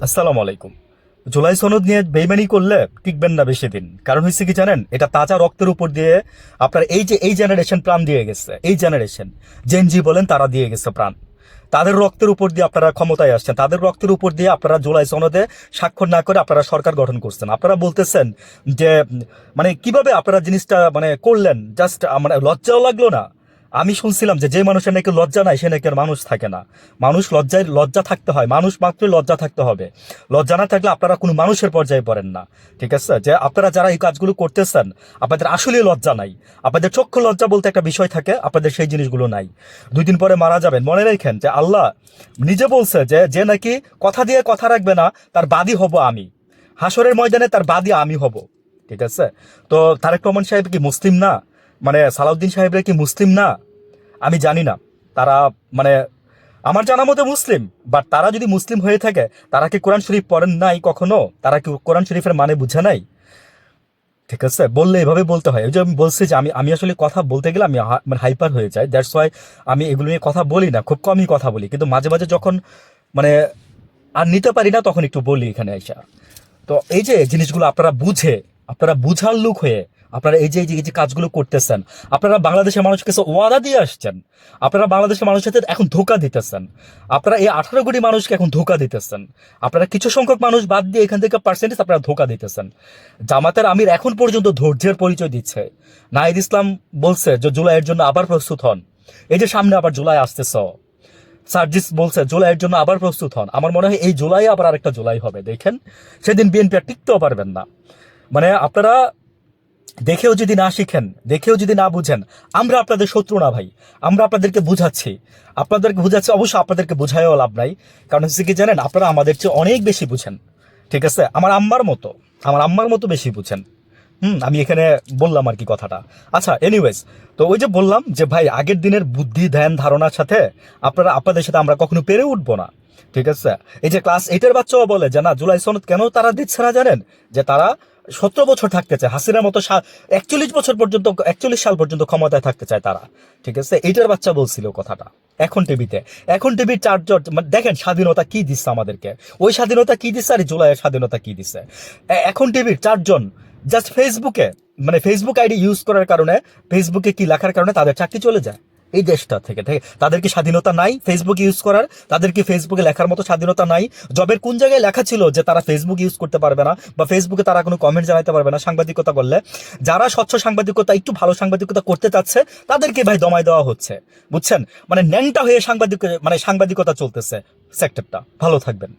আসসালামু আলাইকুম। জুলাই সনদ নিয়ে বেইমানি করলে টিকবেন না বেশি দিন। কারণ হচ্ছে কি জানেন, এটা তাজা রক্তের উপর দিয়ে আপনার এই জেনারেশন প্রাণ দিয়ে গেছে। এই জেনারেশন জেনজি বলেন, তারা দিয়ে গেছে প্রাণ। তাদের রক্তের উপর দিয়ে আপনারা ক্ষমতায় আসছেন, তাদের রক্তের উপর দিয়ে আপনারা জুলাই সনদে স্বাক্ষর না করে আপনারা সরকার গঠন করছেন। আপনারা বলতেছেন যে মানে কিভাবে আপনারা জিনিসটা মানে করলেন, জাস্ট মানে লজ্জাও লাগলো না? আমি শুনছিলাম যে যে মানুষের নাকি লজ্জা নাই সে নাকি আর মানুষ থাকে না। মানুষ লজ্জা থাকতে হয়, মানুষ মাত্রই লজ্জা থাকতে হবে। লজ্জা না থাকলে আপনারা কোনো মানুষের পর্যায়ে পড়েন না। ঠিক আছে, যে আপনারা যারা এই কাজগুলো করতেছেন আপনাদের আসলে লজ্জা নাই। আপনাদের চক্ষু লজ্জা বলতে একটা বিষয় থাকে, আপনাদের সেই জিনিসগুলো নাই। 2 দিন পরে মারা যাবেন, মনে রাখেন যে আল্লাহ নিজে বলছে যে যে নাকি কথা দিয়ে কথা রাখবে না তার বাদী হব আমি। হাসরের ময়দানে তার বাদী আমি হব। ঠিক আছে, তো তারেক রহমান সাহেব কি মুসলিম না? মানে সালাউদ্দিন সাহেবরা কি মুসলিম না? আমি জানি না। তারা মানে আমার জানা মতে মুসলিম, বাট তারা যদি মুসলিম হয়ে থাকে তারা কি কোরআন শরীফ পড়েন নাই কখনো? তারা কি কোরআন শরীফের মানে বুঝে নাই? ঠিক আছে, বললে এভাবে বলতে হয়। ওই যে আমি বলছি যে আমি আমি আসলে কথা বলতে গেলে আমি মানে হাইপার হয়ে যাই, দ্যাটস ওয়াই আমি এগুলো নিয়ে কথা বলি না, খুব কমই কথা বলি। কিন্তু মাঝে মাঝে যখন মানে আর নিতে পারি না তখন একটু বলি এখানে এসে। তো এই যে জিনিসগুলো আপনারা বুঝে, আপনারা বুঝার লোক হয়ে আপনারা এই যে কাজগুলো করতেছেন, আপনারা বাংলাদেশের মানুষকে ওয়াদা দিয়ে আসছেন, আপনারা বাংলাদেশের মানুষের সাথে এখন ধোকা দিতেছেন। আপনারা এই 18 কোটি মানুষকে এখন ধোকা দিতেছেন। আপনারা কিছু সংখ্যক মানুষ বাদ দিয়ে এখান থেকে পার্সেন্টেজ আপনারা ধোকা দিতেছেন। জামাতের আমির এখন পর্যন্ত ধৈর্যের পরিচয় দিচ্ছে। নাহিদ ইসলাম বলছে যে জুলাইয়ের জন্য আবার প্রস্তুত হন। এই যে সামনে আবার জুলাই আসতেছ, সার্জিস বলছে জুলাইয়ের জন্য আবার প্রস্তুত হন। আমার মনে হয় এই জুলাই আবার আরেকটা জুলাই হবে, দেখেন। সেদিন বিএনপি আর টিকতেও পারবেন না। মানে আপনারা দেখেও যদি না শিখেন, দেখেও যদি না বুঝেন, আমরা আপনাদের শত্রু না ভাই। আমরা আপনাদেরকে বুঝাচ্ছি, অবশ্য আপনাদেরকে বুঝাইও লাভ নাই। কারণ হচ্ছে কি জানেন, আপনারা আমাদের চেয়ে অনেক বেশি বুঝেন। ঠিক আছে, আমার আম্মার মতো বেশি বুঝেন। আমি এখানে বললাম আর কি কথাটা। আচ্ছা, এনিওয়েজ, তো ওই যে বললাম যে ভাই আগের দিনের বুদ্ধি ধ্যান ধারণার সাথে আপনাদের সাথে আমরা কখনো পেরে উঠবো না। ঠিক আছে, এই যে ক্লাস 8-এর বাচ্চাও বলে যে না জুলাই সনদ কেন তারা দিচ্ছে না জানেন? যে তারা 17 বছর থাকতে চায়, হাসিনার মতো 41 বছর পর্যন্ত, 41 সাল পর্যন্ত ক্ষমতায় থাকতে চায় তারা। ঠিক আছে, এইটার বাচ্চা বলছিল কথাটা। এখন টিভির চার্জর মানে দেখেন স্বাধীনতা কি দিচ্ছে আমাদেরকে। ওই স্বাধীনতা কি দিচ্ছে আর এই জুলাইয়ের স্বাধীনতা কি দিচ্ছে। এখন টিভির 4 জন জাস্ট ফেসবুকে মানে ফেসবুক আইডি ইউজ করার কারণে, ফেসবুকে কি লেখার কারণে তাদের চাকরি চলে যায়। এই দেশটা থেকে থেকে তাদের কি স্বাধীনতা নাই ফেসবুক ইউজ করার? তাদের কি ফেসবুকে লেখার মতো স্বাধীনতা নাই? জবের কোন জায়গায় লেখা ছিল যে তারা ফেসবুক ইউজ করতে পারবে না বা ফেসবুকে তারা কোনো কমেন্ট জানাতে পারবে না সাংবাদিকতা করলে? যারা স্বচ্ছ সাংবাদিকতা, একটু ভালো সাংবাদিকতা করতে চাচ্ছে তাদেরকে ভাই দমায় দেওয়া হচ্ছে। বুঝছেন, মানে ন্যাংটা হয়ে সাংবাদিকতা চলতেছে সেক্টরটা। ভালো থাকবেন।